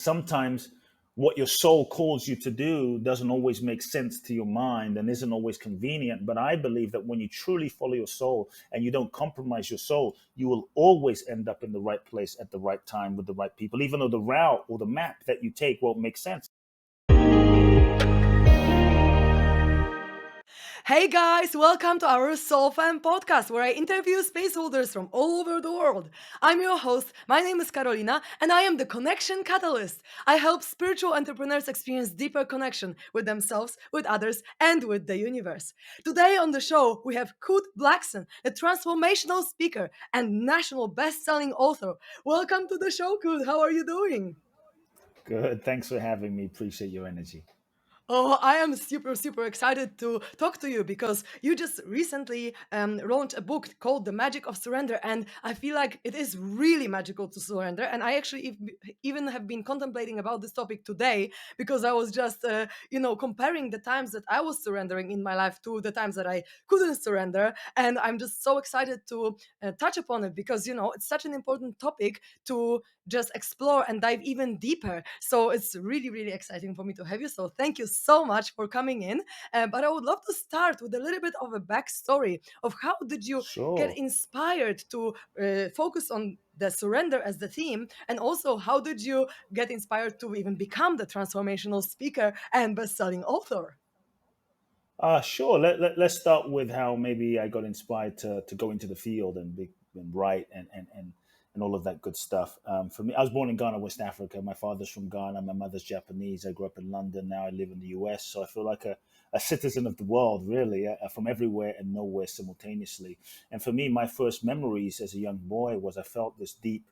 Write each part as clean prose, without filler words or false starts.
sometimes what your soul calls you to do doesn't always make sense to your mind and isn't always convenient. But I believe that when you truly follow your soul and you don't compromise your soul, you will always end up in the right place at the right time with the right people, even though the route or the map that you take won't make sense. Hey guys, welcome to our SoulFam Podcast, where I interview space holders from all over the world. I'm your host, my name is Karolina, and I am the Connection Catalyst. I help spiritual entrepreneurs experience deeper connection with themselves, with others, and with the universe. Today on the show, we have Kute Blackson, a transformational speaker and national best-selling author. Welcome to the show, Kute. How are you doing? Good. Thanks for having me. Appreciate your energy. Oh, I am super excited to talk to you because you just recently launched a book called The Magic of Surrender. And I feel like it is really magical to surrender. And I actually even have been contemplating about this topic today because I was just, comparing the times that I was surrendering in my life to the times that I couldn't surrender. And I'm just so excited to touch upon it because, it's such an important topic to just explore and dive even deeper. So it's really exciting for me to have you. So thank you so much for coming in. But I would love to start with a little bit of a backstory of how did you get Sure. inspired to focus on the surrender as the theme, and also how did you get inspired to even become the transformational speaker and best-selling author? Sure. Let's start with how maybe I got inspired to go into the field and write and all of that good stuff. For me, I was born in Ghana, West Africa. My father's from Ghana. My mother's Japanese. I grew up in London. Now I live in the US. So I feel like a citizen of the world, really, from everywhere and nowhere simultaneously. And for me, my first memories as a young boy was I felt this deep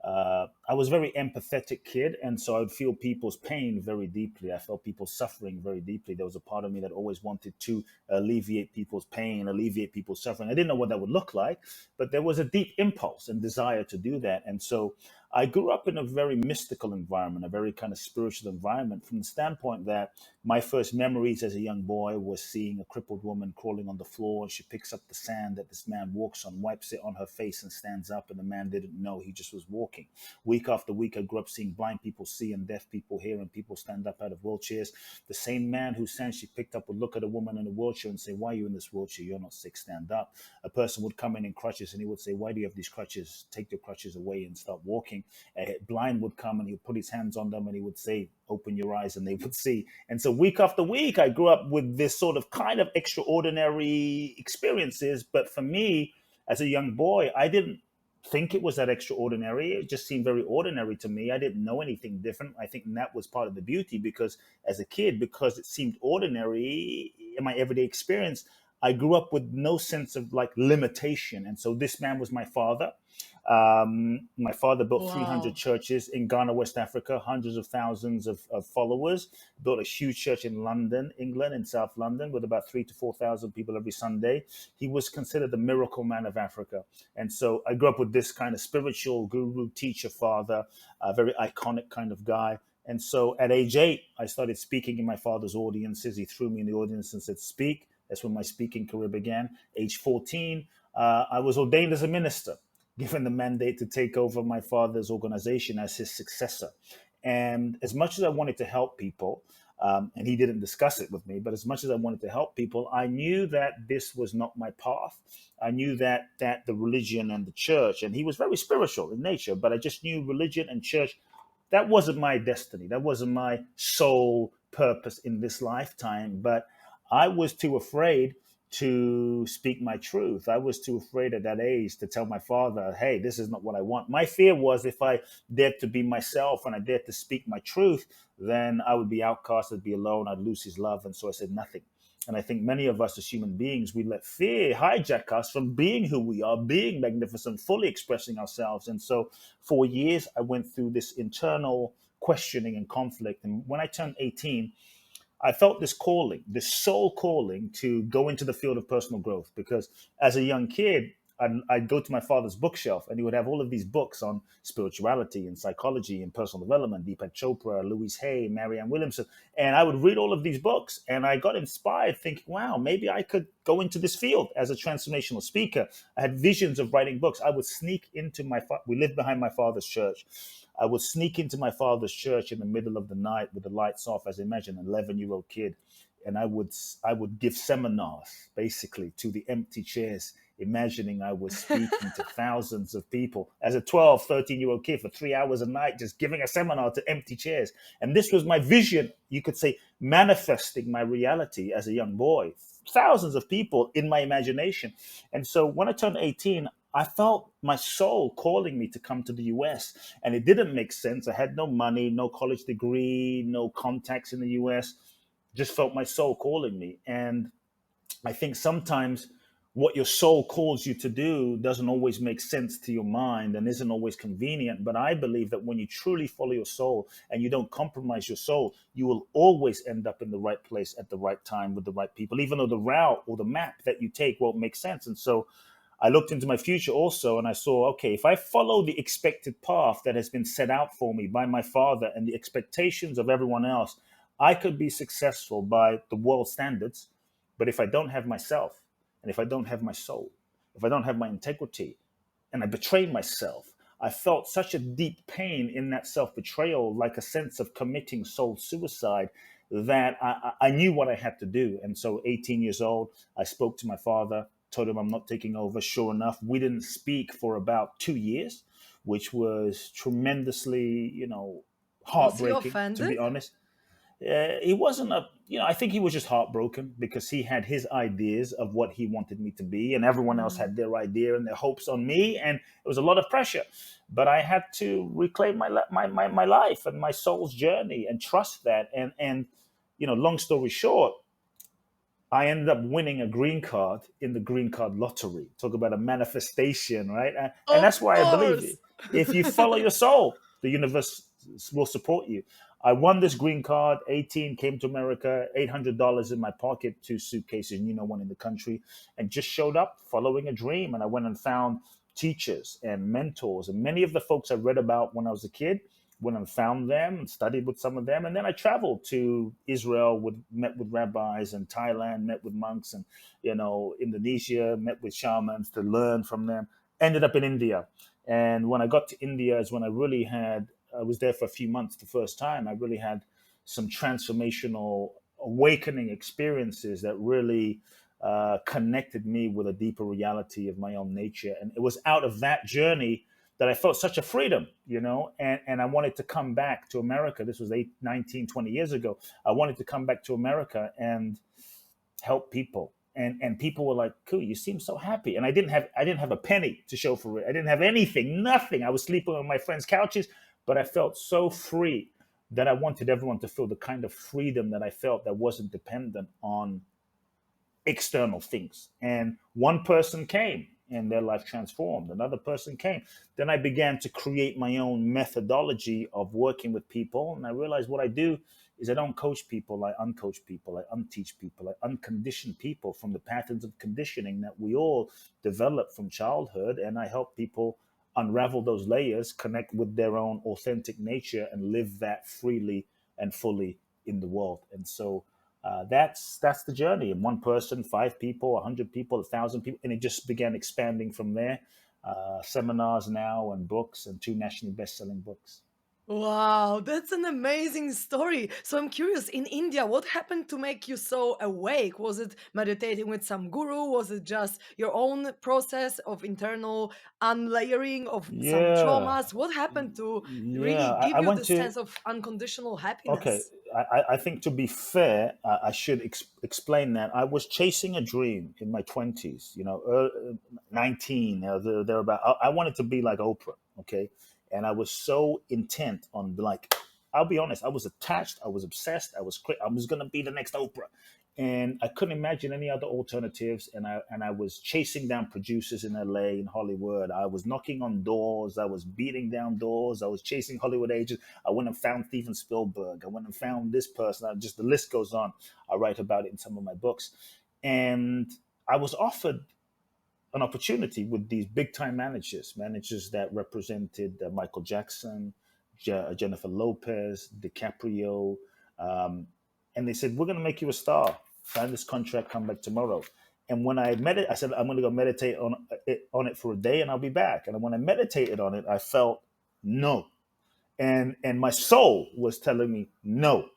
I was a very empathetic kid, and so I would feel people's pain very deeply. I felt people suffering very deeply. There was a part of me that always wanted to alleviate people's pain, alleviate people's suffering. I didn't know what that would look like, but there was a deep impulse and desire to do that. And so I grew up in a very mystical environment, a very kind of spiritual environment, from the standpoint that my first memories as a young boy was seeing a crippled woman crawling on the floor. And she picks up the sand that this man walks on, wipes it on her face, and stands up. And the man didn't know, he just was walking. Week after week, I grew up seeing blind people see and deaf people hear, and people stand up out of wheelchairs. The same man whose sand she picked up would look at a woman in a wheelchair and say, "Why are you in this wheelchair? You're not sick, stand up." A person would come in crutches, and he would say, "Why do you have these crutches? Take your crutches away and start walking." A blind would come and he would put his hands on them and he would say, "Open your eyes," and they would see. And so week after week, I grew up with this sort of kind of extraordinary experiences. But for me, as a young boy, I didn't think it was that extraordinary. It just seemed very ordinary to me. I didn't know anything different. I think that was part of the beauty, because as a kid, because it seemed ordinary in my everyday experience, I grew up with no sense of like limitation. And so this man was my father. My father built 300 Wow. churches in Ghana, West Africa, hundreds of thousands of followers, built a huge church in London, England, in South London, with about 3 to 4,000 people every Sunday. He was considered the miracle man of Africa. And so I grew up with this kind of spiritual guru, teacher, father, a very iconic kind of guy. And so at age 8, I started speaking in my father's audiences. He threw me in the audience and said, "Speak." That's when my speaking career began. Age 14, I was ordained as a minister, given the mandate to take over my father's organization as his successor. And as much as I wanted to help people, and he didn't discuss it with me, but as much as I wanted to help people, I knew that this was not my path. I knew that the religion and the church, and he was very spiritual in nature, but I just knew religion and church, that wasn't my destiny. That wasn't my sole purpose in this lifetime. But I was too afraid to speak my truth. I was too afraid at that age to tell my father, "Hey, this is not what I want." My fear was if I dared to be myself and I dared to speak my truth, then I would be outcast, I'd be alone, I'd lose his love. And so I said nothing. And I think many of us as human beings, we let fear hijack us from being who we are, being magnificent, fully expressing ourselves. And so for years, I went through this internal questioning and conflict. And when I turned 18, I felt this calling, this soul calling, to go into the field of personal growth. Because as a young kid, I'd go to my father's bookshelf and he would have all of these books on spirituality and psychology and personal development, Deepak Chopra, Louise Hay, Marianne Williamson. And I would read all of these books and I got inspired thinking, wow, maybe I could go into this field as a transformational speaker. I had visions of writing books. I would sneak into we lived behind my father's church. I would sneak into my father's church in the middle of the night with the lights off, as I imagine, an 11-year-old kid, and I would give seminars basically to the empty chairs, imagining I was speaking to thousands of people as a 12, 13-year-old kid for 3 hours a night, just giving a seminar to empty chairs. And this was my vision, you could say, manifesting my reality as a young boy, thousands of people in my imagination. And so when I turned 18, I felt my soul calling me to come to the US. And it didn't make sense. I had no money, no college degree, no contacts in the US. Just felt my soul calling me. And I think sometimes what your soul calls you to do doesn't always make sense to your mind and isn't always convenient. But I believe that when you truly follow your soul and you don't compromise your soul, you will always end up in the right place at the right time with the right people, even though the route or the map that you take won't make sense. And so I looked into my future also, and I saw, okay, if I follow the expected path that has been set out for me by my father and the expectations of everyone else, I could be successful by the world standards. But if I don't have myself, and if I don't have my soul, if I don't have my integrity, and I betray myself, I felt such a deep pain in that self betrayal, like a sense of committing soul suicide, that I knew what I had to do. And so, 18 years old, I spoke to my father, told him I'm not taking over. Sure enough, we didn't speak for about 2 years, which was tremendously, Was he heartbreaking, to offended? be honest. He wasn't I think he was just heartbroken because he had his ideas of what he wanted me to be, and everyone else Mm. had their idea and their hopes on me, and it was a lot of pressure. But I had to reclaim my life and my soul's journey and trust that. And long story short, I ended up winning a green card in the green card lottery. Talk about a manifestation, right? And Of that's why I believe course. if you follow your soul, the universe will support you. I won this green card, 18, came to America, $800 in my pocket, two suitcases, one in the country, and just showed up following a dream. And I went and found teachers and mentors and many of the folks I read about when I was a kid, went and found them and studied with some of them. And then I traveled to Israel, met with rabbis, and Thailand, met with monks, and Indonesia, met with shamans to learn from them. Ended up in India. And when I got to India is when I was there for a few months the first time. I really had some transformational awakening experiences that really connected me with a deeper reality of my own nature. And it was out of that journey that I felt such a freedom, and I wanted to come back to America. This was 19, 20 years ago. I wanted to come back to America and help people. And people were like, "Cool, you seem so happy." And I didn't have a penny to show for it. I didn't have anything, nothing. I was sleeping on my friends' couches, but I felt so free that I wanted everyone to feel the kind of freedom that I felt that wasn't dependent on external things. And one person came and their life transformed. Another person came. Then I began to create my own methodology of working with people. And I realized what I do is I don't coach people, I uncoach people, I unteach people, I uncondition people from the patterns of conditioning that we all develop from childhood. And I help people unravel those layers, connect with their own authentic nature, and live that freely and fully in the world. And so that's the journey. And one person, 5 people, 100 people, 1,000 people, and it just began expanding from there. Seminars now and books and 2 nationally best-selling books. Wow, that's an amazing story. So I'm curious, in India, what happened to make you so awake? Was it meditating with some guru? Was it just your own process of internal unlayering of some Yeah, traumas? What happened to yeah. really I give you went this to sense of unconditional Okay, happiness? I think to be fair, I should explain that I was chasing a dream in my 20s, 19, there about. I wanted to be like Oprah, okay? And I was so intent on, like, I'll be honest, I was attached, I was obsessed, I was going to be the next Oprah. And I couldn't imagine any other alternatives. And I was chasing down producers in LA, in Hollywood. I was knocking on doors, I was beating down doors, I was chasing Hollywood agents. I went and found Steven Spielberg. I went and found this person. Just the list goes on. I write about it in some of my books. And I was offered an opportunity with these big time managers that represented Michael Jackson, Jennifer Lopez, DiCaprio. Um, and they said, "We're going to make you a star. Sign this contract, come back tomorrow." And when I I said, "I'm going to go meditate on it for a day and I'll be back." And when I meditated on it, I felt no. and my soul was telling me no.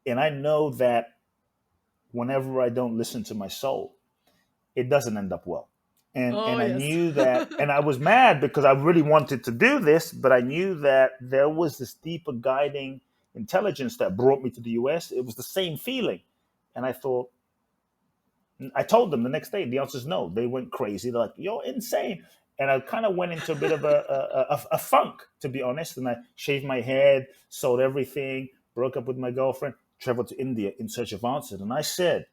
And I know that whenever I don't listen to my soul, it doesn't end up well. Oh, And I yes. knew that, and I was mad because I really wanted to do this, but I knew that there was this deeper guiding intelligence that brought me to the US. It was the same feeling. And I thought, I told them the next day, the answer is no. They went crazy. They're like, you're insane. And I kind of went into a bit of a funk, to be honest. And I shaved my head, sold everything, broke up with my girlfriend, traveled to India in search of answers. And I said,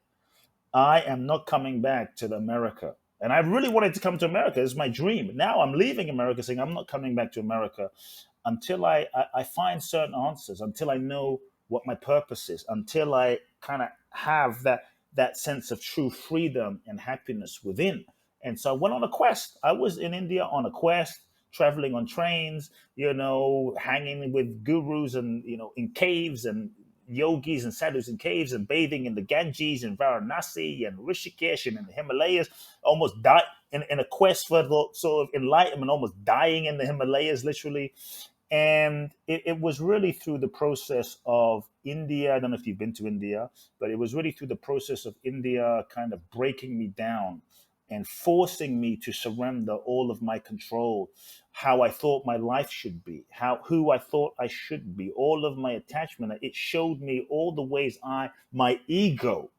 I am not coming back to America. And I really wanted to come to America. It's my dream. Now I'm leaving America saying I'm not coming back to America until I find certain answers, until I know what my purpose is, until I kind of have that sense of true freedom and happiness within. And so I went on a quest. I was in India on a quest, traveling on trains, hanging with gurus and in caves and yogis and sadhus in caves and bathing in the Ganges and Varanasi and Rishikesh and in the Himalayas, almost died in a quest for the sort of enlightenment, almost dying in the Himalayas, literally. And it was really through the process of India. I don't know if you've been to India, but it was really through the process of India kind of breaking me down and forcing me to surrender all of my control, how I thought my life should be, who I thought I should be, all of my attachment. It showed me all the ways my ego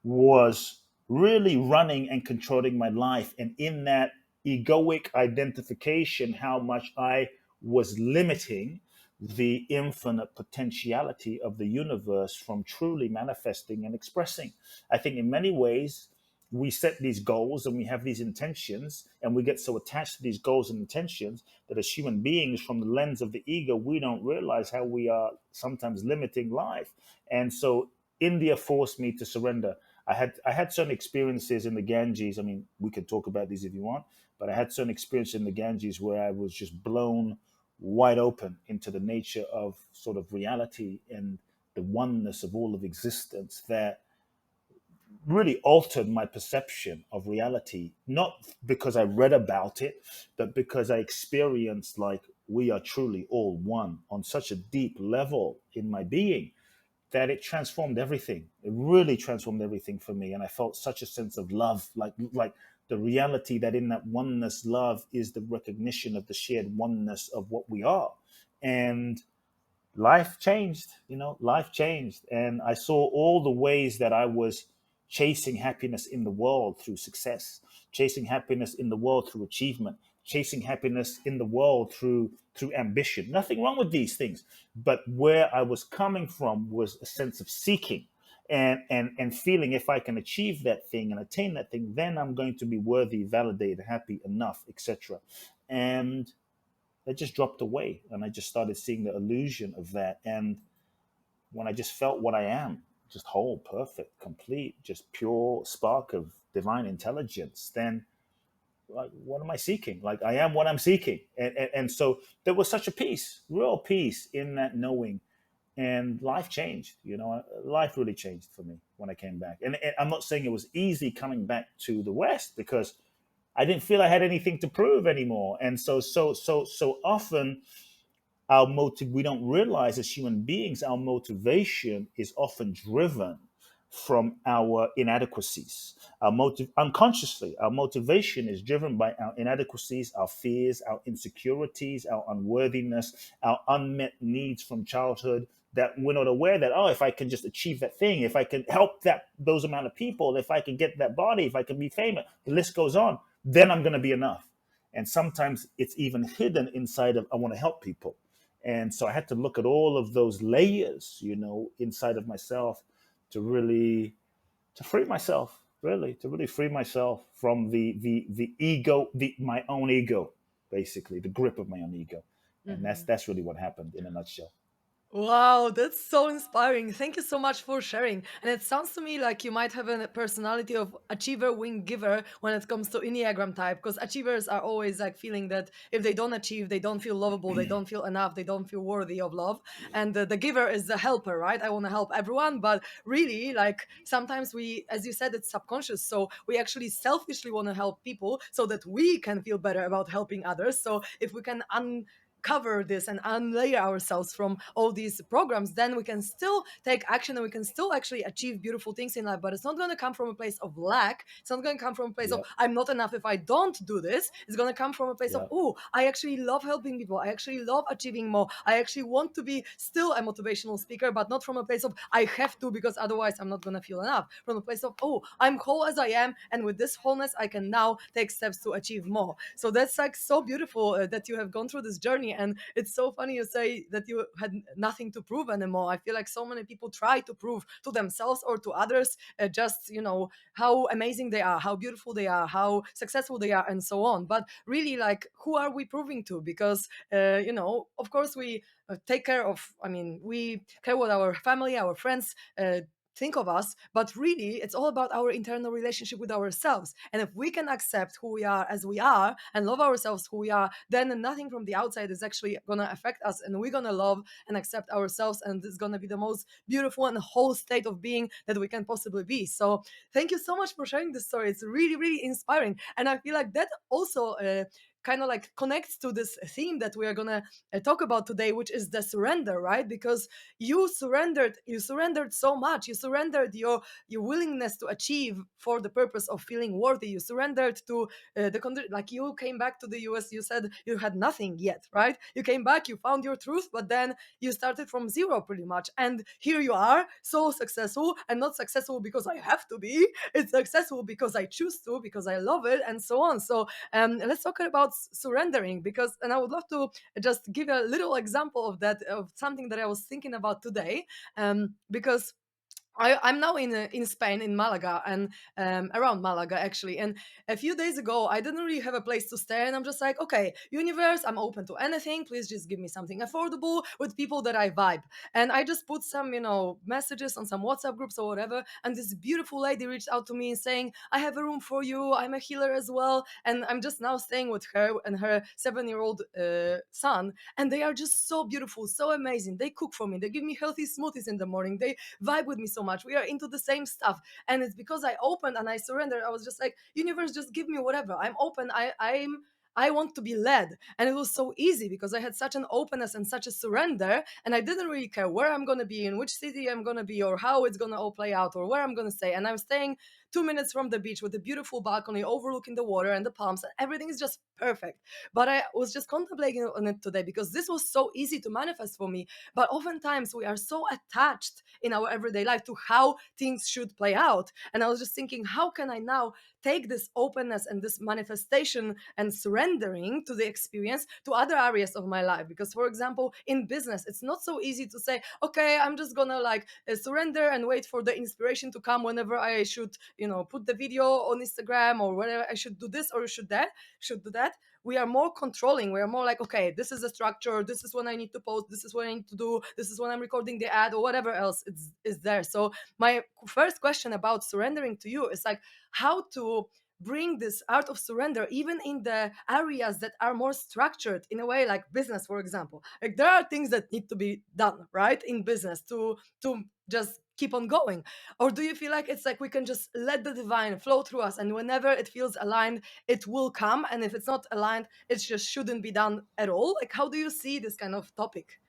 was really running and controlling my life. And in that egoic identification, how much I was limiting the infinite potentiality of the universe from truly manifesting and expressing. I think in many ways, we set these goals and we have these intentions, and we get so attached to these goals and intentions that as human beings, from the lens of the ego, we don't realize how we are sometimes limiting life. And so India forced me to surrender. I had certain experiences in the Ganges. I mean, we could talk about these if you want, but I had certain experiences in the Ganges where I was just blown wide open into the nature of sort of reality and the oneness of all of existence that really altered my perception of reality, not because I read about it, but because I experienced like we are truly all one on such a deep level in my being that it transformed everything. It really transformed everything for me. And I felt such a sense of love, like the reality that in that oneness, love is the recognition of the shared oneness of what we are. And life changed, life changed. And I saw all the ways that I was chasing happiness in the world through success, chasing happiness in the world through achievement, chasing happiness in the world through ambition. Nothing wrong with these things. But where I was coming from was a sense of seeking and feeling if I can achieve that thing and attain that thing, then I'm going to be worthy, validated, happy, enough, etc. And that just dropped away, and I just started seeing the illusion of that. And when I just felt what I am, just whole, perfect, complete, just pure spark of divine intelligence, then like, what am I seeking? Like, I am what I'm seeking. And so there was such a peace, real peace in that knowing. And life changed, life really changed for me when I came back. And I'm not saying it was easy coming back to the West, because I didn't feel I had anything to prove anymore. And so often we don't realize as human beings, our motivation is often driven from our inadequacies. Our motive unconsciously, our motivation is driven by our inadequacies, our fears, our insecurities, our unworthiness, our unmet needs from childhood, that we're not aware that, oh, if I can just achieve that thing, if I can help those amount of people, if I can get that body, if I can be famous, the list goes on, then I'm going to be enough. And sometimes it's even hidden inside of, I want to help people. And so I had to look at all of those layers, inside of myself to really to free myself, really, to really free myself from the ego, my own ego, basically, the grip of my own ego. And that's Mhm. that's really what happened in a nutshell. Wow, that's so inspiring. Thank you so much for sharing. And it sounds to me like you might have a personality of achiever, wing giver when it comes to Enneagram type, because achievers are always like feeling that if they don't achieve, they don't feel lovable, they don't feel enough, they don't feel worthy of love. And the giver is the helper, right? I want to help everyone. But really, like sometimes we, as you said, it's subconscious. So we actually selfishly want to help people so that we can feel better about helping others. So if we can uncover this and unlayer ourselves from all these programs, then we can still take action and we can still actually achieve beautiful things in life. But it's not going to come from a place of lack. It's not going to come from a place of Yep. I'm not enough if I don't do this. It's going to come from a place of, Yep. oh, I actually love helping people. I actually love achieving more. I actually want to be still a motivational speaker, but not from a place of I have to because otherwise I'm not going to feel enough. From a place of, oh, I'm whole as I am, and with this wholeness I can now take steps to achieve more. So that's like so beautiful that you have gone through this journey. And it's so funny you say that you had nothing to prove anymore. I feel like so many people try to prove to themselves or to others just, how amazing they are, how beautiful they are, how successful they are, and so on. But really, like, who are we proving to? Because of course we take care of, I mean, we care what our family, our friends think of us, but really it's all about our internal relationship with ourselves. And if we can accept who we are as we are and love ourselves who we are, then nothing from the outside is actually going to affect us, and we're going to love and accept ourselves, and it's going to be the most beautiful and whole state of being that we can possibly be. So thank you so much for sharing this story. It's really, really inspiring, and I feel like that also kind of like connects to this theme that we are going to talk about today, which is the surrender, right? Because you surrendered so much. You surrendered your willingness to achieve for the purpose of feeling worthy. You surrendered to the condition. Like, you came back to the US, you said you had nothing yet, right? You came back, you found your truth, but then you started from zero pretty much, and here you are, so successful. And not successful because I have to be, it's successful because I choose to, because I love it, and so on. So let's talk about surrendering, because, and I would love to just give a little example of that, of something that I was thinking about today, because I'm now in Spain, in Malaga, and around Malaga actually. And a few days ago, I didn't really have a place to stay, and I'm just like, okay, universe, I'm open to anything. Please just give me something affordable with people that I vibe. And I just put some, messages on some WhatsApp groups or whatever. And this beautiful lady reached out to me and saying, I have a room for you. I'm a healer as well, and I'm just now staying with her and her 7-year-old son. And they are just so beautiful, so amazing. They cook for me. They give me healthy smoothies in the morning. They vibe with me so much. We are into the same stuff, and it's because I opened and I surrendered. I was just like, universe, just give me whatever. I'm open. I want to be led. And it was so easy because I had such an openness and such a surrender, and I didn't really care where I'm going to be, in which city I'm going to be, or how it's going to all play out, or where I'm going to stay. And I'm staying 2 minutes from the beach with a beautiful balcony overlooking the water and the palms, and everything is just perfect. But I was just contemplating on it today because this was so easy to manifest for me. But oftentimes we are so attached in our everyday life to how things should play out. And I was just thinking, how can I now take this openness and this manifestation and surrendering to the experience to other areas of my life? Because, for example, in business, it's not so easy to say, okay, I'm just gonna like surrender and wait for the inspiration to come whenever I should, put the video on Instagram, or whether I should do this or should do that. We are more controlling. We are more like, okay, this is a structure. This is when I need to post. This is what I need to do. This is when I'm recording the ad, or whatever else is there. So my first question about surrendering to you is like, how to bring this art of surrender even in the areas that are more structured, in a way like business, for example. Like, there are things that need to be done right in business to just keep on going. Or do you feel like it's like we can just let the divine flow through us, and whenever it feels aligned, it will come, and if it's not aligned, it just shouldn't be done at all? Like, how do you see this kind of topic?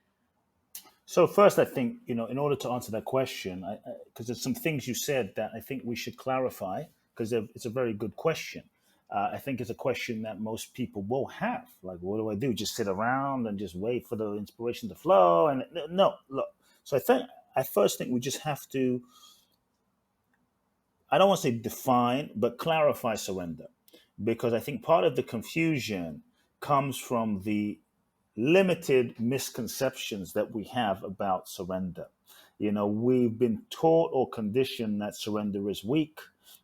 So first, I think, in order to answer that question, because there's some things you said that I think we should clarify, because it's a very good question. I think it's a question that most people will have. Like, what do I do? Just sit around and just wait for the inspiration to flow? And no, look. So I first think we just have to, I don't want to say define, but clarify surrender, because I think part of the confusion comes from the limited misconceptions that we have about surrender. We've been taught or conditioned that surrender is weak,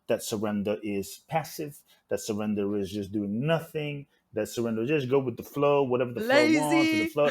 that surrender is passive, that surrender is just doing nothing, that surrender just go with the flow, whatever the flow wants. If the Lazy. flow,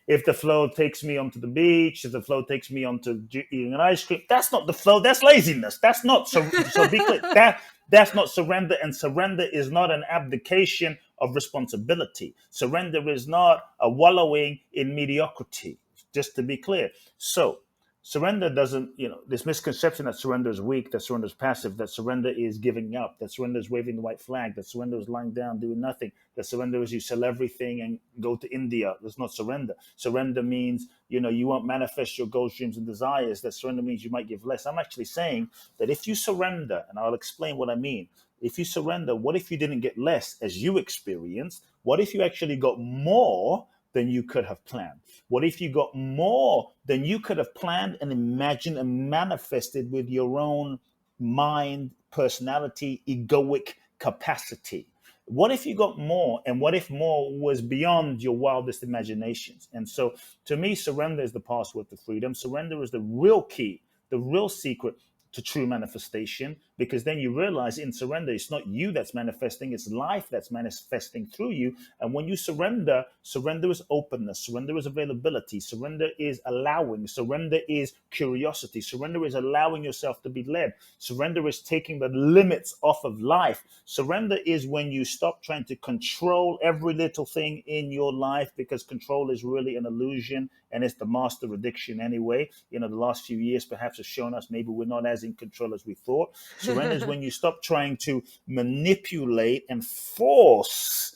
if the flow takes me onto the beach, if the flow takes me onto eating an ice cream, that's not the flow. That's laziness. That's not so. Be clear. That's not surrender, and surrender is not an abdication of responsibility. Surrender is not a wallowing in mediocrity, just to be clear. So Surrender doesn't, this misconception that surrender is weak, that surrender is passive, that surrender is giving up, that surrender is waving the white flag, that surrender is lying down, doing nothing, that surrender is you sell everything and go to India. That's not surrender. Surrender means, you won't manifest your goals, dreams, and desires. That surrender means you might give less. I'm actually saying that if you surrender, and I'll explain what I mean. If you surrender, what if you didn't get less as you experienced? What if you actually got more than you could have planned? What if you got more than you could have planned and imagined and manifested with your own mind, personality, egoic capacity? What if you got more? And what if more was beyond your wildest imaginations? And so to me, surrender is the password to freedom. Surrender is the real key, the real secret to true manifestation, because then you realize in surrender, it's not you that's manifesting, it's life that's manifesting through you. And when you surrender, surrender is openness, surrender is availability, surrender is allowing, surrender is curiosity, surrender is allowing yourself to be led, surrender is taking the limits off of life. Surrender is when you stop trying to control every little thing in your life, because control is really an illusion, and it's the master addiction anyway. The last few years perhaps have shown us maybe we're not as in control as we thought. Surrender is when you stop trying to manipulate and force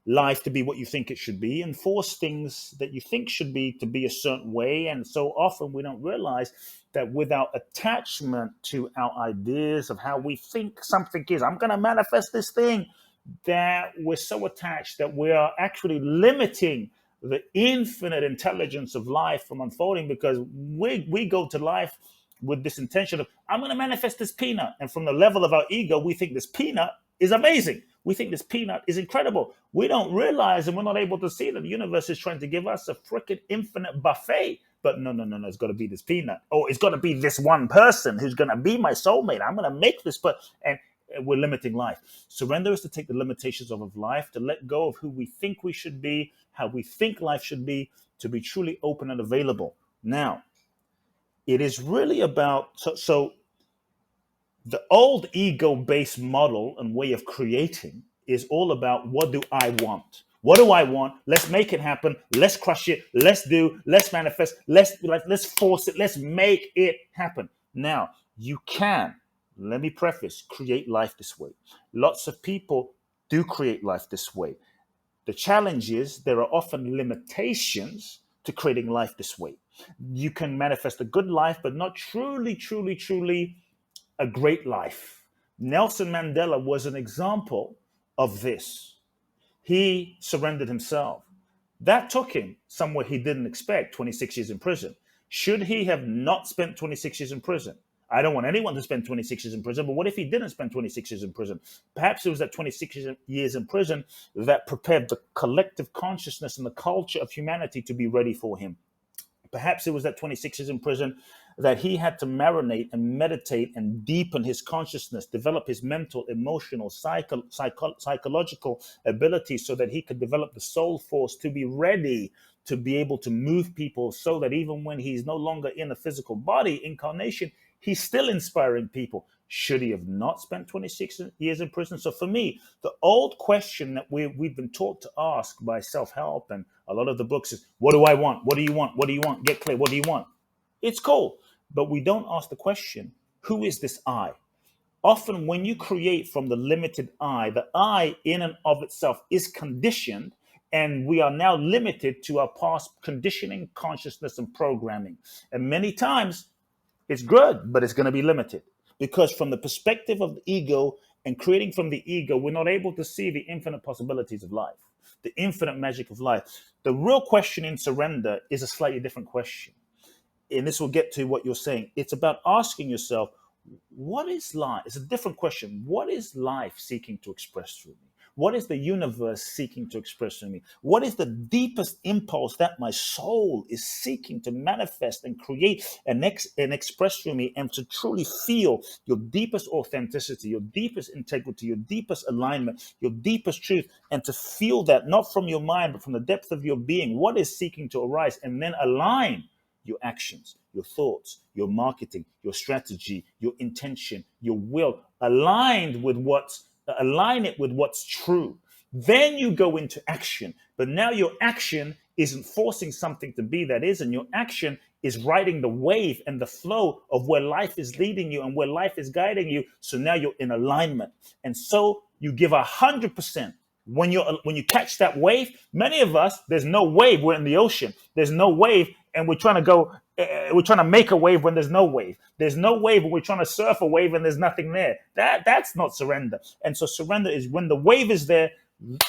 life to be what you think it should be, and force things that you think should be to be a certain way. And so often we don't realize that without attachment to our ideas of how we think something is, I'm going to manifest this thing, that we're so attached that we are actually limiting the infinite intelligence of life from unfolding, because we go to life with this intention of, I'm going to manifest this peanut. And from the level of our ego, we think this peanut is amazing. We think this peanut is incredible. We don't realize, and we're not able to see, that the universe is trying to give us a freaking infinite buffet. But no, it's got to be this peanut. Oh, it's got to be this one person who's going to be my soulmate. I'm going to make this, and we're limiting life. Surrender is to take the limitations of life, to let go of who we think we should be, how we think life should be, to be truly open and available. Now, it is really about, so the old ego-based model and way of creating is all about, what do I want? What do I want? Let's make it happen. Let's crush it. Let's manifest. Let's force it. Let's make it happen. Now, you can, let me preface, create life this way. Lots of people do create life this way. The challenge is there are often limitations to creating life this way. You can manifest a good life, but not truly a great life. Nelson Mandela was an example of this. He surrendered himself. That took him somewhere he didn't expect, 26 years in prison. Should he have not spent 26 years in prison? I don't want anyone to spend 26 years in prison, but what if he didn't spend 26 years in prison? Perhaps it was that 26 years in prison that prepared the collective consciousness and the culture of humanity to be ready for him. Perhaps it was that 26 years in prison that he had to marinate and meditate and deepen his consciousness, develop his mental, emotional, psychological abilities, so that he could develop the soul force to be ready to be able to move people, so that even when he's no longer in a physical body incarnation, he's still inspiring people. Should he have not spent 26 years in prison? So for me, the old question that we've been taught to ask by self-help and a lot of the books is, what do I want? What do you want? What do you want? Get clear. What do you want? It's cool. But we don't ask the question, who is this I? Often when you create from the limited I, the I in and of itself is conditioned, and we are now limited to our past conditioning, consciousness, and programming. And many times it's good, but it's going to be limited. Because from the perspective of the ego and creating from the ego, we're not able to see the infinite possibilities of life, the infinite magic of life. The real question in surrender is a slightly different question. And this will get to what you're saying. It's about asking yourself, what is life? It's a different question. What is life seeking to express through me? What is the universe seeking to express through me? What is the deepest impulse that my soul is seeking to manifest and create and express through me, and to truly feel your deepest authenticity, your deepest integrity, your deepest alignment, your deepest truth, and to feel that not from your mind, but from the depth of your being, what is seeking to arise, and then align your actions, your thoughts, your marketing, your strategy, your intention, your will, align it with what's true. Then you go into action. But now your action isn't forcing something to be that isn't. Your action is riding the wave and the flow of where life is leading you and where life is guiding you. So now you're in alignment. And so you give 100%. When you catch that wave, many of us, there's no wave. We're in the ocean. There's no wave, and we're trying to go. We're trying to make a wave when there's no wave. There's no wave, but we're trying to surf a wave and there's nothing there. That's not surrender. And so surrender is when the wave is there.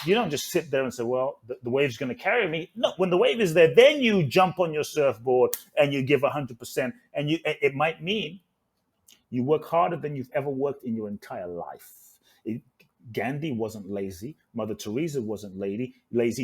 You don't just sit there and say, "Well, the wave's going to carry me." No, when the wave is there, then you jump on your surfboard and you give 100%. And it might mean you work harder than you've ever worked in your entire life. Gandhi wasn't lazy. Mother Teresa wasn't lazy.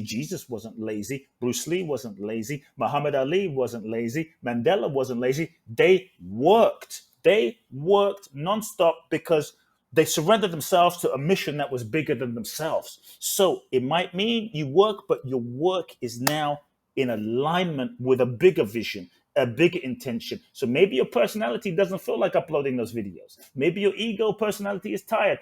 Jesus wasn't lazy. Bruce Lee wasn't lazy. Muhammad Ali wasn't lazy. Mandela wasn't lazy. They worked. They worked nonstop because they surrendered themselves to a mission that was bigger than themselves. So it might mean you work, but your work is now in alignment with a bigger vision, a bigger intention. So maybe your personality doesn't feel like uploading those videos. Maybe your ego personality is tired.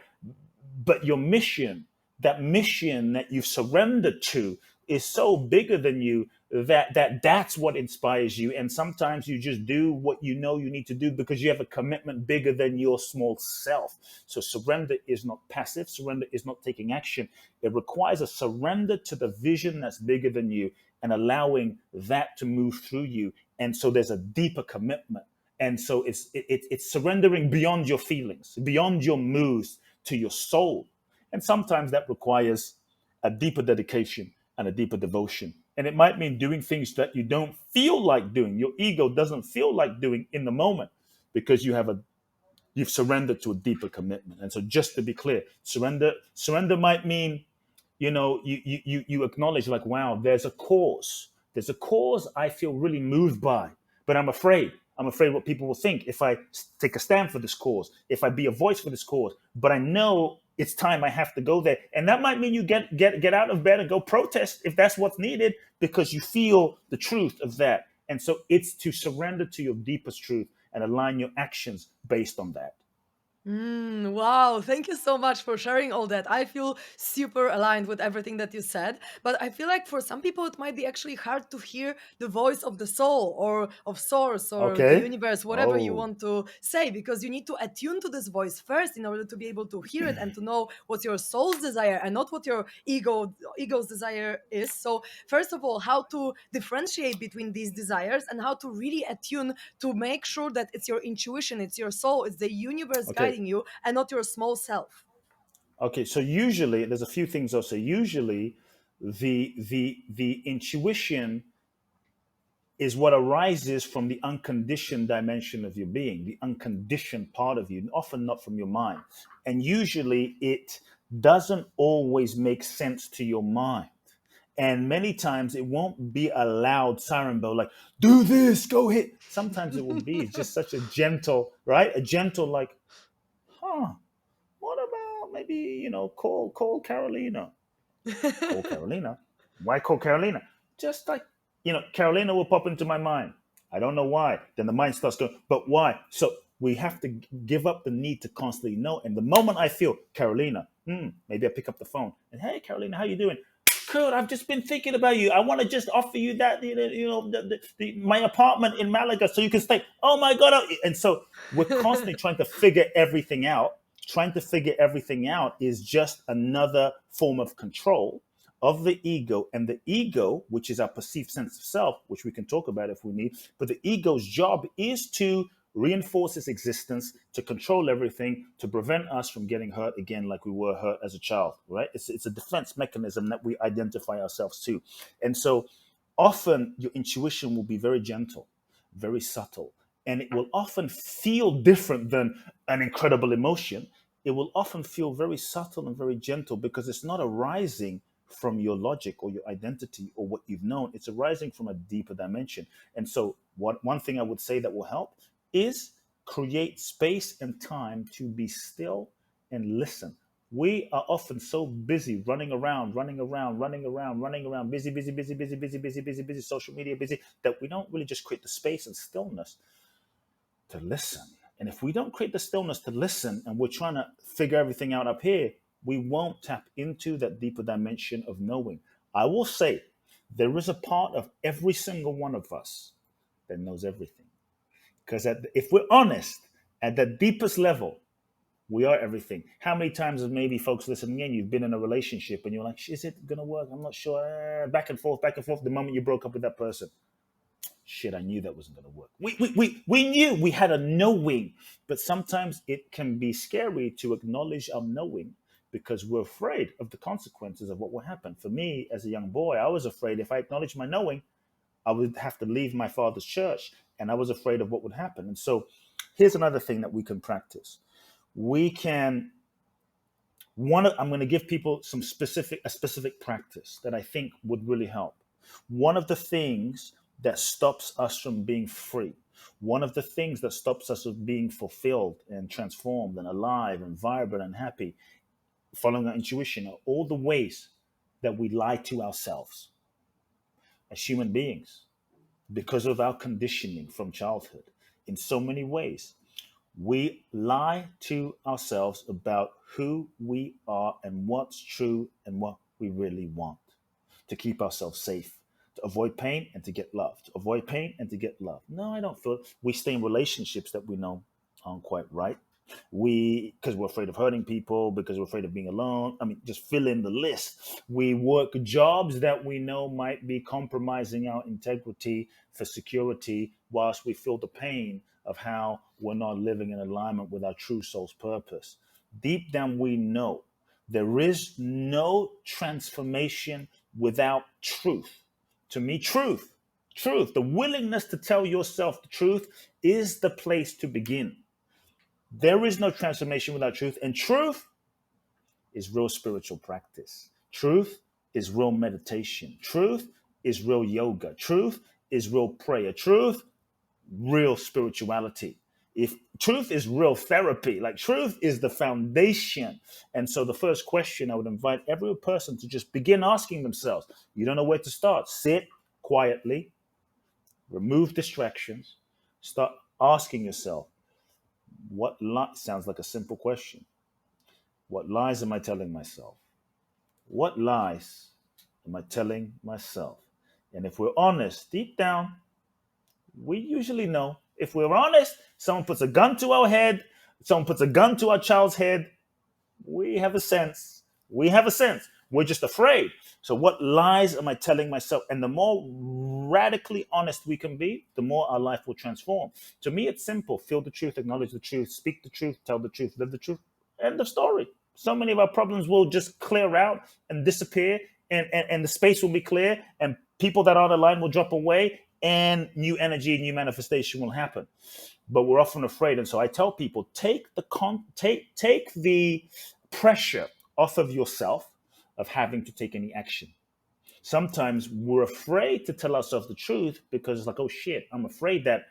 But your mission, that mission that you've surrendered to, is so bigger than you that's what inspires you. And sometimes you just do what you know you need to do because you have a commitment bigger than your small self. So surrender is not passive. Surrender is not taking action. It requires a surrender to the vision that's bigger than you and allowing that to move through you. And so there's a deeper commitment. And so it's surrendering beyond your feelings, beyond your moods, to your soul. And sometimes that requires a deeper dedication and a deeper devotion. And it might mean doing things that you don't feel like doing. Your ego doesn't feel like doing in the moment because you've surrendered to a deeper commitment. And so just to be clear, surrender might mean, you acknowledge like, wow, there's a cause. There's a cause I feel really moved by, but I'm afraid. I'm afraid what people will think if I take a stand for this cause, if I be a voice for this cause. But I know it's time I have to go there. And that might mean you get out of bed and go protest if that's what's needed because you feel the truth of that. And so it's to surrender to your deepest truth and align your actions based on that. Wow, thank you so much for sharing all that. I feel super aligned with everything that you said, but I feel like for some people it might be actually hard to hear the voice of the soul or of source or the Okay. universe, whatever you Oh, want to say, because you need to attune to this voice first in order to be able to hear it and to know what your soul's desire and not what your ego's desire is. So, first of all, how to differentiate between these desires and how to really attune to make sure that it's your intuition, it's your soul, it's the universe okay. guiding you and not your small self. Okay. So usually there's a few things also. Usually the intuition is what arises from the unconditioned dimension of your being, the unconditioned part of you, often not from your mind. And usually it doesn't always make sense to your mind. And many times it won't be a loud siren bell like, do this, go hit. Sometimes it will be just such a gentle, right? A gentle, like, what about maybe, call Carolina. Call Carolina. Why call Carolina? Just like, Carolina will pop into my mind. I don't know why. Then the mind starts going, but why? So we have to give up the need to constantly know. And the moment I feel Carolina, maybe I pick up the phone and, hey, Carolina, how you doing? Kurt, I've just been thinking about you. I want to just offer you that, my apartment in Malaga so you can stay. Oh my God. And so we're constantly trying to figure everything out. Trying to figure everything out is just another form of control of the ego. And the ego, which is our perceived sense of self, which we can talk about if we need, but the ego's job is to reinforce its existence, to control everything, to prevent us from getting hurt again like we were hurt as a child, right? It's a defense mechanism that we identify ourselves to. And so often your intuition will be very gentle, very subtle, and it will often feel different than an incredible emotion. It will often feel very subtle and very gentle because it's not arising from your logic or your identity or what you've known. It's arising from a deeper dimension. And so one thing I would say that will help is create space and time to be still and listen. We are often so busy running around, busy, social media busy, that we don't really just create the space and stillness to listen. And if we don't create the stillness to listen and we're trying to figure everything out up here, we won't tap into that deeper dimension of knowing. I will say there is a part of every single one of us that knows everything. Because if we're honest, at the deepest level, we are everything. How many times have maybe folks listening in, you've been in a relationship and you're like, is it going to work? I'm not sure. Back and forth, back and forth. The moment you broke up with that person, shit, I knew that wasn't going to work. We knew, we had a knowing, but sometimes it can be scary to acknowledge our knowing because we're afraid of the consequences of what will happen. For me, as a young boy, I was afraid if I acknowledged my knowing, I would have to leave my father's church, and I was afraid of what would happen. And so here's another thing that we can practice. We can, I'm going to give people a specific practice that I think would really help. One of the things that stops us from being free, one of the things that stops us from being fulfilled and transformed and alive and vibrant and happy, following our intuition, are all the ways that we lie to ourselves as human beings because of our conditioning from childhood. In so many ways, we lie to ourselves about who we are and what's true and what we really want to keep ourselves safe, to avoid pain and to get love, to avoid pain and to get love. No, I don't feel it. We stay in relationships that we know aren't quite right. Because we're afraid of hurting people, because we're afraid of being alone. I mean, just fill in the list. We work jobs that we know might be compromising our integrity for security, whilst we feel the pain of how we're not living in alignment with our true soul's purpose. Deep down, we know there is no transformation without truth. To me, truth, the willingness to tell yourself the truth is the place to begin. There is no transformation without truth, and truth is real spiritual practice. Truth is real meditation. Truth is real yoga. Truth is real prayer. Truth, real spirituality. If truth is real therapy, like truth is the foundation. And so the first question I would invite every person to just begin asking themselves, you don't know where to start, sit quietly, remove distractions, start asking yourself, sounds like a simple question. What lies am I telling myself? What lies am I telling myself? And if we're honest, deep down, we usually know. If we're honest, someone puts a gun to our head, someone puts a gun to our child's head, we have a sense. We're just afraid. So what lies am I telling myself? And the more radically honest we can be, the more our life will transform. To me, it's simple. Feel the truth, acknowledge the truth, speak the truth, tell the truth, live the truth. End of story. So many of our problems will just clear out and disappear, and the space will be clear, and people that aren't aligned will drop away, and new energy, new manifestation will happen. But we're often afraid. And so I tell people, take the pressure off of yourself of having to take any action. Sometimes we're afraid to tell ourselves the truth because it's like, oh shit, I'm afraid that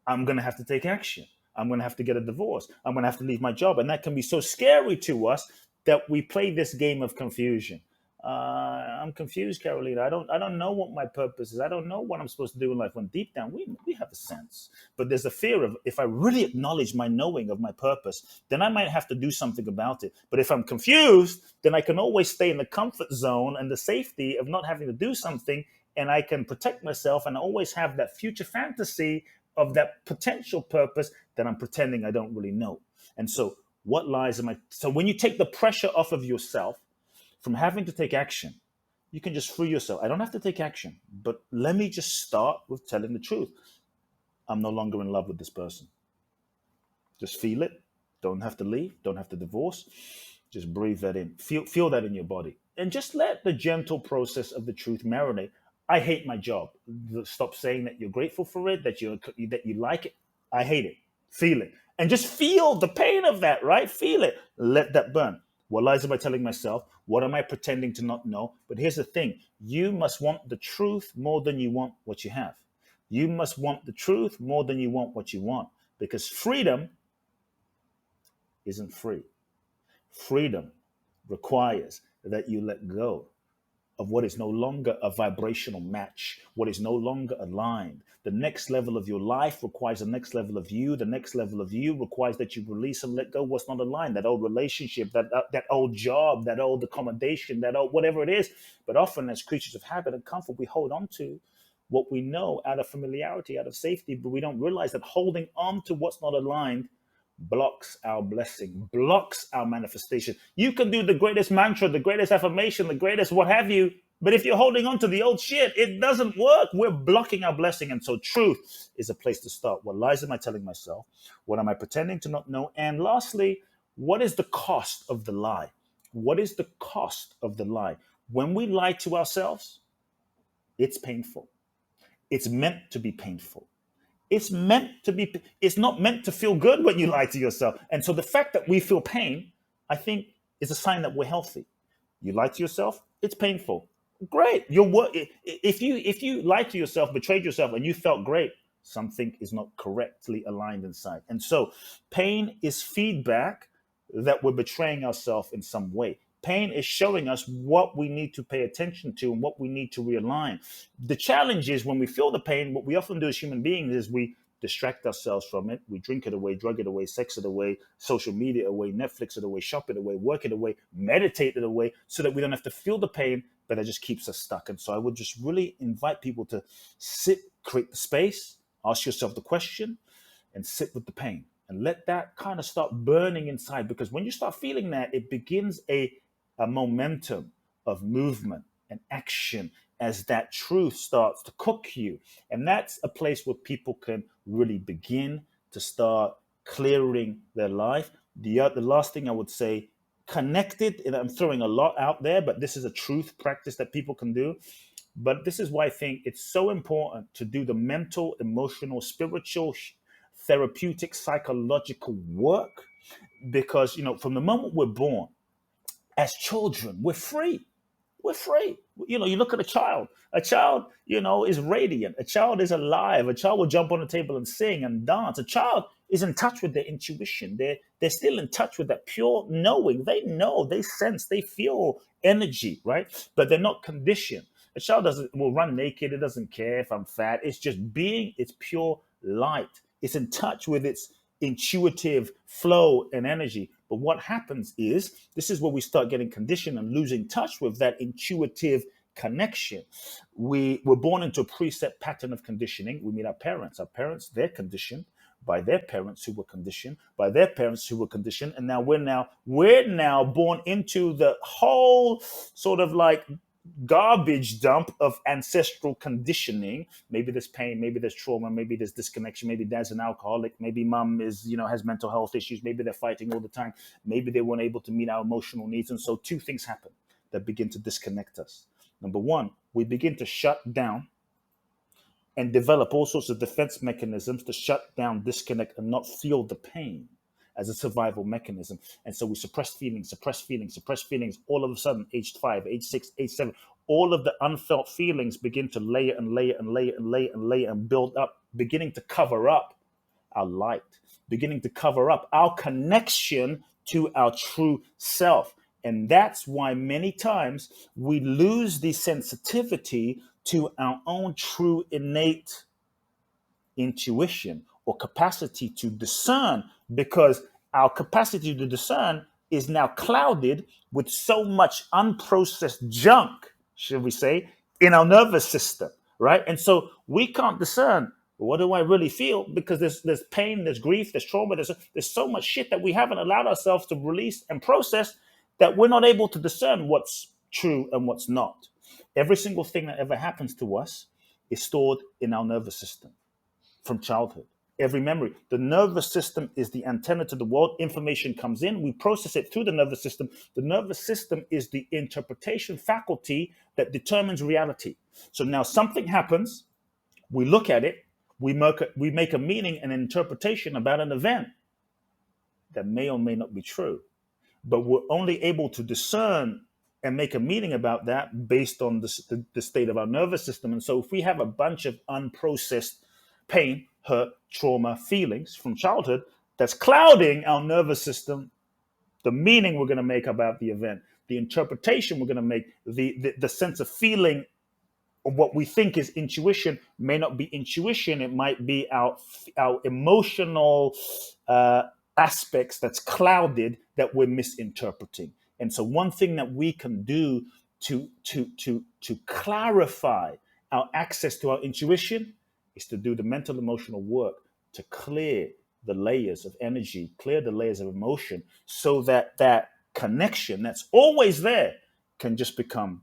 I'm going to have to take action. I'm going to have to get a divorce. I'm going to have to leave my job. And that can be so scary to us that we play this game of confusion. I'm confused, Karolina. I don't know what my purpose is. I don't know what I'm supposed to do in life. When deep down, we have a sense. But there's a fear of, if I really acknowledge my knowing of my purpose, then I might have to do something about it. But if I'm confused, then I can always stay in the comfort zone and the safety of not having to do something, and I can protect myself and always have that future fantasy of that potential purpose that I'm pretending I don't really know. And so what lies am I? So when you take the pressure off of yourself from having to take action, you can just free yourself. I don't have to take action, but let me just start with telling the truth. I'm no longer in love with this person. Just feel it. Don't have to leave. Don't have to divorce. Just breathe that in. Feel that in your body. And just let the gentle process of the truth marinate. I hate my job. Stop saying that you're grateful for it, that you like it. I hate it. Feel it. And just feel the pain of that, right? Feel it. Let that burn. What lies am I telling myself? What am I pretending to not know? But here's the thing. You must want the truth more than you want what you have. You must want the truth more than you want what you want. Because freedom isn't free. Freedom requires that you let go of what is no longer a vibrational match, what is no longer aligned. The next level of your life requires the next level of you. The next level of you requires that you release and let go what's not aligned, that old relationship, that old job, that old accommodation, that old whatever it is. But often as creatures of habit and comfort, we hold on to what we know out of familiarity, out of safety, but we don't realize that holding on to what's not aligned blocks our blessing, blocks our manifestation. You can do the greatest mantra, the greatest affirmation, the greatest what have you, but if you're holding on to the old shit, it doesn't work. We're blocking our blessing. And so truth is a place to start. What lies am I telling myself? What am I pretending to not know? And lastly, what is the cost of the lie? What is the cost of the lie? When we lie to ourselves, it's painful. It's meant to be painful. It's not meant to feel good when you lie to yourself. And so the fact that we feel pain, I think, is a sign that we're healthy. You lie to yourself, it's painful. Great. If you lied to yourself, betrayed yourself, and you felt great, something is not correctly aligned inside. And so pain is feedback that we're betraying ourselves in some way. Pain is showing us what we need to pay attention to and what we need to realign. The challenge is when we feel the pain, what we often do as human beings is we distract ourselves from it. We drink it away, drug it away, sex it away, social media away, Netflix it away, shop it away, work it away, meditate it away, so that we don't have to feel the pain, but it just keeps us stuck. And so I would just really invite people to sit, create the space, ask yourself the question, and sit with the pain. And let that kind of start burning inside. Because when you start feeling that, it begins a momentum of movement and action as that truth starts to cook you. And that's a place where people can really begin to start clearing their life. The last thing I would say, connected, and I'm throwing a lot out there, but this is a truth practice that people can do. But this is why I think it's so important to do the mental, emotional, spiritual, therapeutic, psychological work. Because, from the moment we're born, as children, we're free. We're free. You look at a child. A child, is radiant. A child is alive. A child will jump on the table and sing and dance. A child is in touch with their intuition. They're still in touch with that pure knowing. They know, they sense, they feel energy, right? But they're not conditioned. A child will run naked. It doesn't care if I'm fat. It's just being its pure light. It's in touch with its intuitive flow and energy. But what happens is, this is where we start getting conditioned and losing touch with that intuitive connection. We were born into a preset pattern of conditioning. We meet our parents. Our parents, they're conditioned by their parents who were conditioned, by their parents who were conditioned. And now we're now born into the whole sort of like garbage dump of ancestral conditioning. Maybe there's pain, maybe there's trauma, maybe there's disconnection, maybe dad's an alcoholic, maybe mom is, has mental health issues, maybe they're fighting all the time, maybe they weren't able to meet our emotional needs. And so two things happen that begin to disconnect us. Number one, we begin to shut down and develop all sorts of defense mechanisms to shut down, disconnect, and not feel the pain as a survival mechanism. And so we suppress feelings. All of a sudden, age 5, age 6, age 7, all of the unfelt feelings begin to layer and build up, beginning to cover up our light, beginning to cover up our connection to our true self. And that's why many times we lose the sensitivity to our own true innate intuition or capacity to discern, because our capacity to discern is now clouded with so much unprocessed junk, should we say, in our nervous system, right? And so we can't discern, what do I really feel? Because there's pain, there's grief, there's trauma, there's so much shit that we haven't allowed ourselves to release and process, that we're not able to discern what's true and what's not. Every single thing that ever happens to us is stored in our nervous system from childhood. Every memory. The nervous system is the antenna to the world. Information comes in, we process it through the nervous system. The nervous system is the interpretation faculty that determines reality. So now something happens, we look at it, we make a meaning and interpretation about an event that may or may not be true. But we're only able to discern and make a meaning about that based on the state of our nervous system. And so if we have a bunch of unprocessed pain, hurt, trauma, feelings from childhood that's clouding our nervous system, the meaning we're going to make about the event, the interpretation we're going to make, the sense of feeling of what we think is intuition may not be intuition. It might be our emotional aspects that's clouded that we're misinterpreting. And so one thing that we can do to clarify Our access to our intuition is to do the mental emotional work to clear the layers of energy, clear the layers of emotion, so that that connection that's always there can just become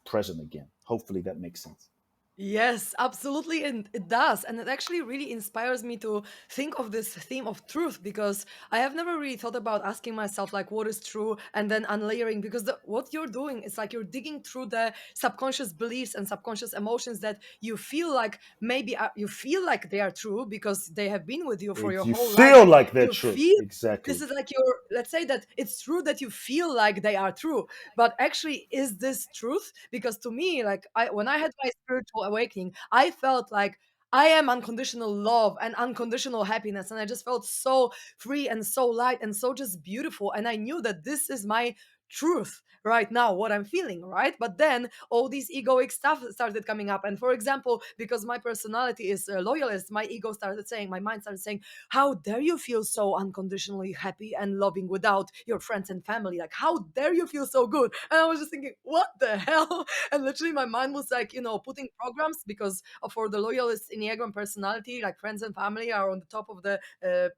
present again. Hopefully that makes sense. Yes, absolutely, and it does. And it actually really inspires me to think of this theme of truth because I have never really thought about asking myself, like, what is true, and then unlayering. Because what you're doing is like you're digging through the subconscious beliefs and subconscious emotions that you feel like maybe you feel like they are true because they have been with you for your You whole life. feel And like they're you true. feel this Exactly. is like your, let's say that it's true that you feel like they are true, but actually is this truth? Because to me, like when I had my spiritual awakening, I felt like I am unconditional love and unconditional happiness, and I just felt so free and so light and so just beautiful, and I knew that this is my truth right now, what I'm feeling, right? But then all these egoic stuff started coming up, and for example, because my personality is a loyalist, my ego started saying, my mind started saying, how dare you feel so unconditionally happy and loving without your friends and family? Like, how dare you feel so good? And I was just thinking, what the hell? And literally, my mind was like, putting programs because for the loyalist Enneagram personality, like friends and family are on the top of the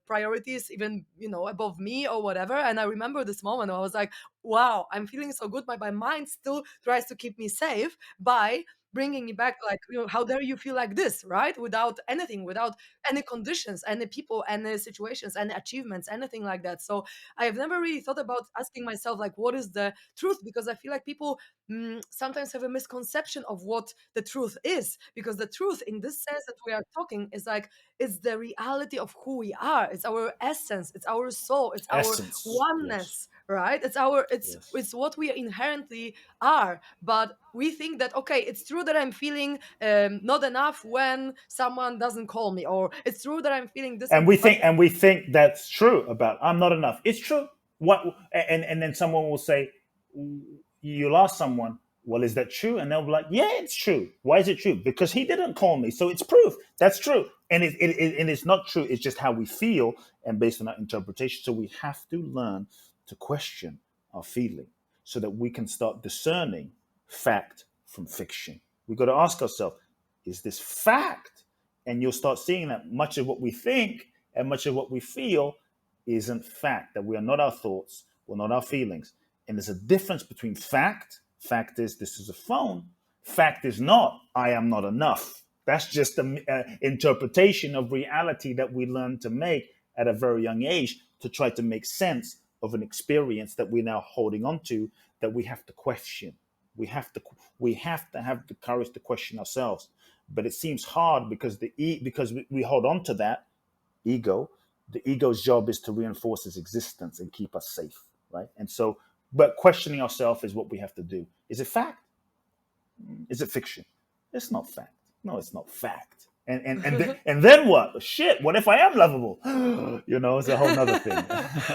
priorities, even, above me or whatever. And I remember this moment, I was like, wow, I'm feeling so good. My mind still tries to keep me safe by bringing me back, like, how dare you feel like this, right? Without anything, without any conditions, any people, any situations, any achievements, anything like that. So I have never really thought about asking myself, like, what is the truth? Because I feel like people sometimes have a misconception of what the truth is. Because the truth, in this sense that we are talking, is like it's the reality of who we are. It's our essence. It's our soul. It's our Essence. Yes. oneness, right? It's Yes. what we inherently are. But we think that, okay, it's true that I'm feeling not enough when someone doesn't call me, or it's true that I'm feeling this And and we but think and we think that's true about I'm not enough. It's true. What and then someone will say, you lost someone. Well, is that true? And they'll be like, yeah, it's true. Why is it true? Because he didn't call me, so it's proof. That's true. And and it's not true. It's just how we feel, and based on our interpretation. So we have to learn to question our feeling, so that we can start discerning fact from fiction. We've got to ask ourselves, is this fact? And you'll start seeing that much of what we think and much of what we feel isn't fact, that we are not our thoughts, we're not our feelings. And there's a difference between fact is this is a phone, fact is not I am not enough. That's just an interpretation of reality that we learn to make at a very young age to try to make sense of an experience that we're now holding on to, that we have to question. We have to have the courage to question ourselves. But it seems hard because because we hold on to that ego. The ego's job is to reinforce its existence and keep us safe, right? And so, but questioning ourselves is what we have to do. Is it fact? Is it fiction? It's not fact. No, it's not fact. And then what? Shit, what if I am lovable? It's a whole nother thing.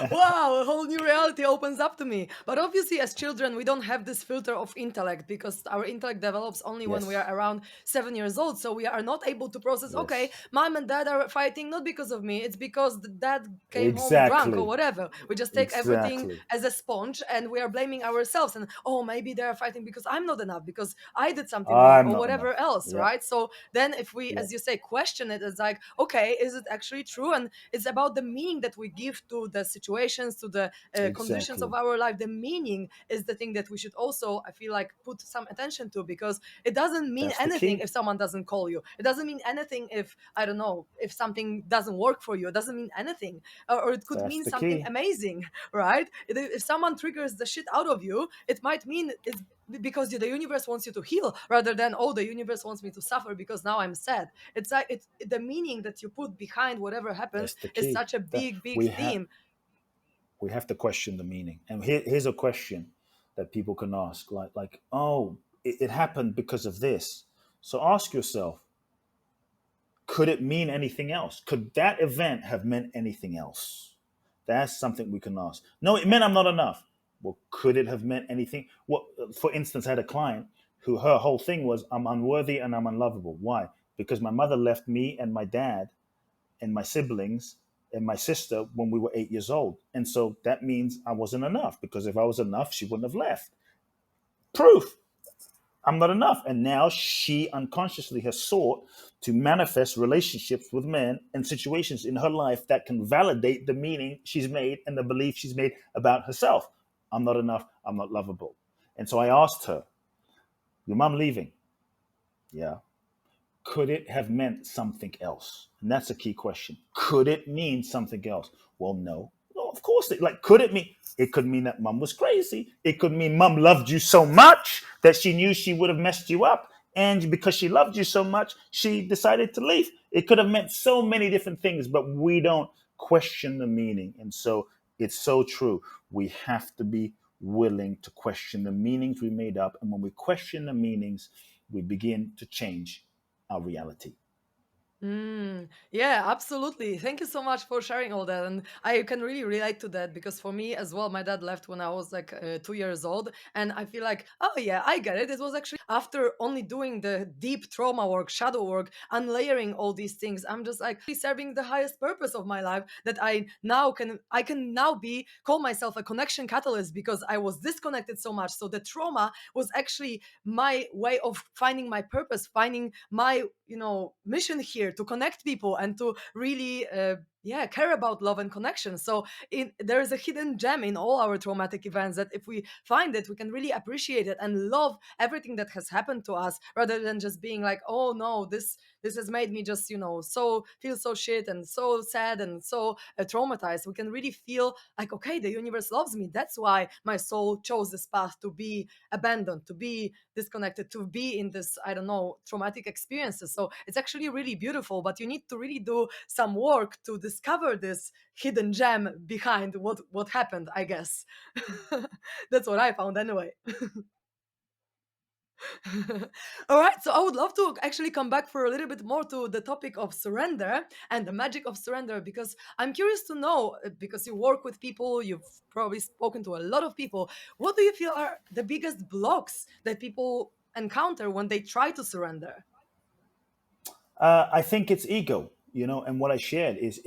wow, a whole new reality opens up to me. But obviously, as children, we don't have this filter of intellect because our intellect develops only when we Yes. are around 7 years old. So we are not able to process, okay, Yes. mom and dad are fighting not because of me, it's because the dad came home drunk or Exactly. whatever. We just take everything Exactly. as a sponge and we are blaming ourselves. And, oh, maybe they are fighting because I'm not enough, because I did something wrong I'm or not whatever enough. else, Yeah. right? So then if we, Yeah. as you say, question it, it's like, okay, is it actually true? And it's about the meaning that we give to the situations, to the conditions of Exactly. our life. The meaning is the thing that we should also, I feel like, put some attention to, because it doesn't mean That's the anything key. if someone doesn't call you. It doesn't mean anything if, I don't know, if something doesn't work for you. It doesn't mean anything. Or it could That's mean the something key. amazing, right? If someone triggers the shit out of you, it might mean it's because the universe wants you to heal, rather than, oh, the universe wants me to suffer because now I'm sad. It's like it's the meaning that you put behind whatever happens That's the is key. such a That big we have theme. we have to question the meaning. And here's a question that people can ask, like, oh, it happened because of this. So ask yourself, could it mean anything else? Could that event have meant anything else? That's something we can ask. No, it meant I'm not enough. Well, could it have meant anything? Well, for instance, I had a client who her whole thing was I'm unworthy and I'm unlovable. Why? Because my mother left me and my dad and my siblings and my sister when we were 8 years old. And so that means I wasn't enough, because if I was enough, she wouldn't have left. Proof. I'm not enough. And now she unconsciously has sought to manifest relationships with men and situations in her life that can validate the meaning she's made and the belief she's made about herself. I'm not enough. I'm not lovable. And so I asked her, your mom leaving? Yeah. Could it have meant something else? And that's a key question. Could it mean something else? Well, no. No, of course. Could it mean? It could mean that mom was crazy. It could mean mom loved you so much that she knew she would have messed you up. And because she loved you so much, she decided to leave. It could have meant so many different things, but we don't question the meaning. And so it's so true. We have to be willing to question the meanings we made up. And when we question the meanings, we begin to change our reality. Yeah, absolutely. Thank you so much for sharing all that. And I can really relate to that because for me as well, my dad left when I was like 2 years old. And I feel like, oh, yeah, I get it. It was actually after only doing the deep trauma work, shadow work, unlayering all these things. I'm just like serving the highest purpose of my life that I can now be, call myself a connection catalyst because I was disconnected so much. So the trauma was actually my way of finding my purpose, finding my mission here to connect people and to really care about love and connection. So there is a hidden gem in all our traumatic events that if we find it, we can really appreciate it and love everything that has happened to us rather than just being like, oh no, this has made me just so feel so shit and so sad and so traumatized. We can really feel like, okay, the universe loves me. That's why my soul chose this path to be abandoned, to be disconnected, to be in this, I don't know, traumatic experiences. So it's actually really beautiful, but you need to really do some work to discover this hidden gem behind what happened, I guess. That's what I found anyway. All right, so I would love to actually come back for a little bit more to the topic of surrender and the magic of surrender because I'm curious to know because you work with people, you've probably spoken to a lot of people. What do you feel are the biggest blocks that people encounter when they try to surrender? I think it's ego, and what I shared is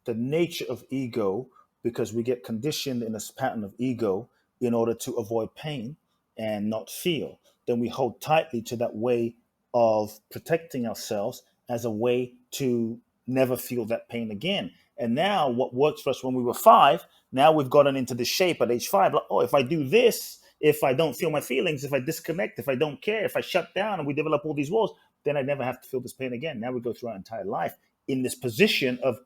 the nature of ego because we get conditioned in this pattern of ego in order to avoid pain and not feel. Then we hold tightly to that way of protecting ourselves as a way to never feel that pain again. And now, what works for us when we were 5, now we've gotten into the shape at age 5. Like, oh, if I do this, if I don't feel my feelings, if I disconnect, if I don't care, if I shut down, and we develop all these walls, then I never have to feel this pain again. Now we go through our entire life in this position of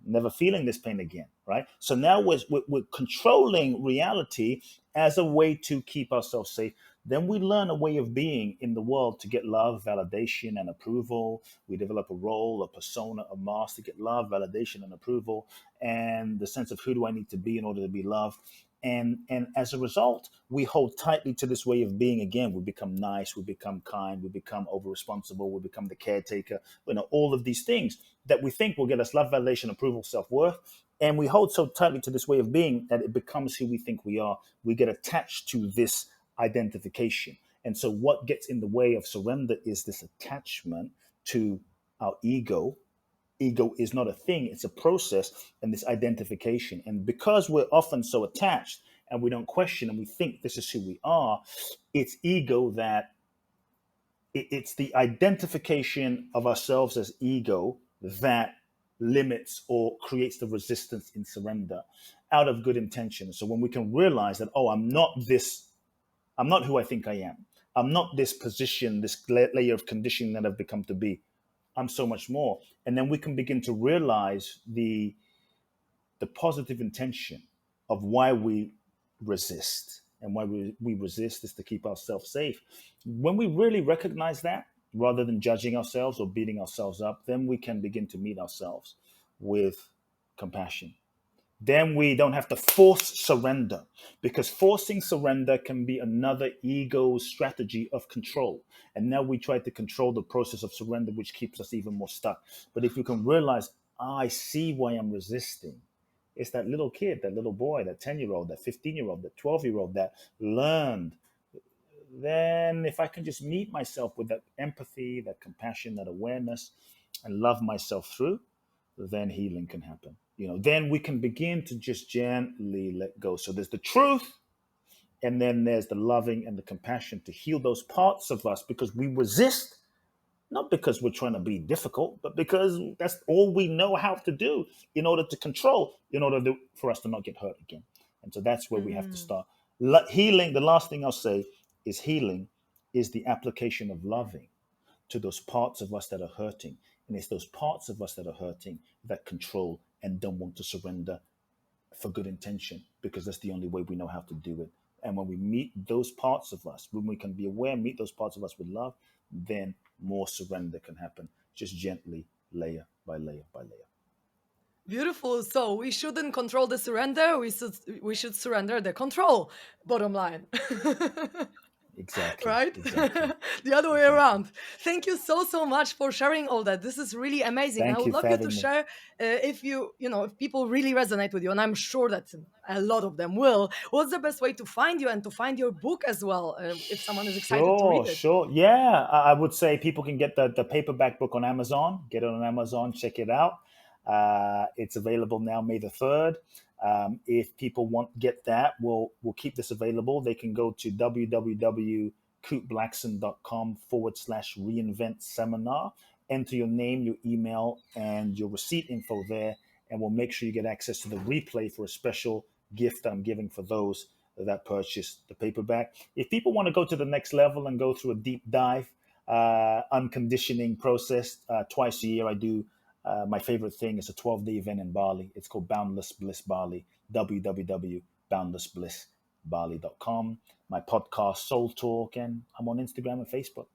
never feeling this pain again, right? So now we're controlling reality as a way to keep ourselves safe. Then we learn a way of being in the world to get love, validation, and approval. We develop a role, a persona, a mask to get love, validation, and approval, and the sense of who do I need to be in order to be loved. And as a result, we hold tightly to this way of being again. We become nice, we become kind, we become over responsible, we become the caretaker, all of these things that we think will get us love, validation, approval, self-worth. And we hold so tightly to this way of being that it becomes who we think we are. We get attached to this identification. And so what gets in the way of surrender is this attachment to our ego. Ego is not a thing, it's a process, and this identification. And because we're often so attached and we don't question and we think this is who we are, it's ego that it's the identification of ourselves as ego that limits or creates the resistance in surrender out of good intention. So when we can realize that, oh, I'm not who I think I am. I'm not this position, this layer of conditioning that I've become to be. I'm so much more. And then we can begin to realize the positive intention of why we resist. And why we resist is to keep ourselves safe. When we really recognize that, rather than judging ourselves or beating ourselves up, then we can begin to meet ourselves with compassion. Then we don't have to force surrender because forcing surrender can be another ego strategy of control. And now we try to control the process of surrender, which keeps us even more stuck. But if you can realize, I see why I'm resisting. It's that little kid, that little boy, that 10-year-old, that 15-year-old, that 12-year-old that learned. Then if I can just meet myself with that empathy, that compassion, that awareness, and love myself through, then healing can happen. Then we can begin to just gently let go. So there's the truth, And then there's the loving and the compassion to heal those parts of us because we resist, not because we're trying to be difficult, but because that's all we know how to do in order to control, in order for us to not get hurt again. And so that's where we have to Mm. start. Healing, the last thing I'll say is healing is the application of loving to those parts of us that are hurting. And it's those parts of us that are hurting that control and don't want to surrender for good intention, because that's the only way we know how to do it. And when we meet those parts of us, when we can be aware, meet those parts of us with love, then more surrender can happen, just gently, layer by layer by layer. Beautiful. So we shouldn't control the surrender. We should surrender the control. Bottom line. Exactly, Right? exactly, The other way exactly. around. Thank you so much for sharing all that. This is really amazing. I Thank would you love for you to having me. share if if people really resonate with you, and I'm sure that a lot of them will. What's the best way to find you and to find your book as well, if someone is excited to read Sure, it? sure. Yeah, I would say people can get the paperback book on Amazon. Get it on Amazon, check it out. It's available now, May the 3rd. If people want get that, we'll keep this available. They can go to www.kuteblackson.com/reinvent seminar. Enter your name, your email, and your receipt info there, and we'll make sure you get access to the replay for a special gift that I'm giving for those that purchase the paperback. If people want to go to the next level and go through a deep dive, unconditioning process, twice a year I do. My favorite thing is a 12-day event in Bali. It's called Boundless Bliss Bali, www.boundlessblissbali.com. My podcast, Soul Talk, and I'm on Instagram and Facebook.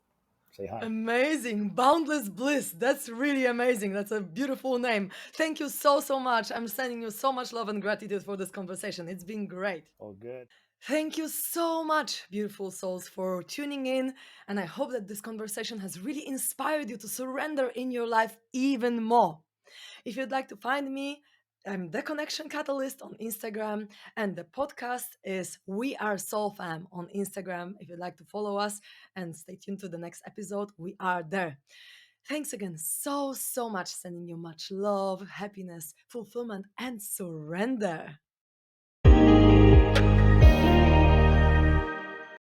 Say hi. Amazing. Boundless Bliss. That's really amazing. That's a beautiful name. Thank you so much. I'm sending you so much love and gratitude for this conversation. It's been great. All good. Thank you so much, beautiful souls, for tuning in. And I hope that this conversation has really inspired you to surrender in your life even more. If you'd like to find me, I'm the Connection Catalyst on Instagram, and the podcast is We Are SoulFam on Instagram. If you'd like to follow us and stay tuned to the next episode, we are there. Thanks again so much. Sending you much love, happiness, fulfillment, and surrender.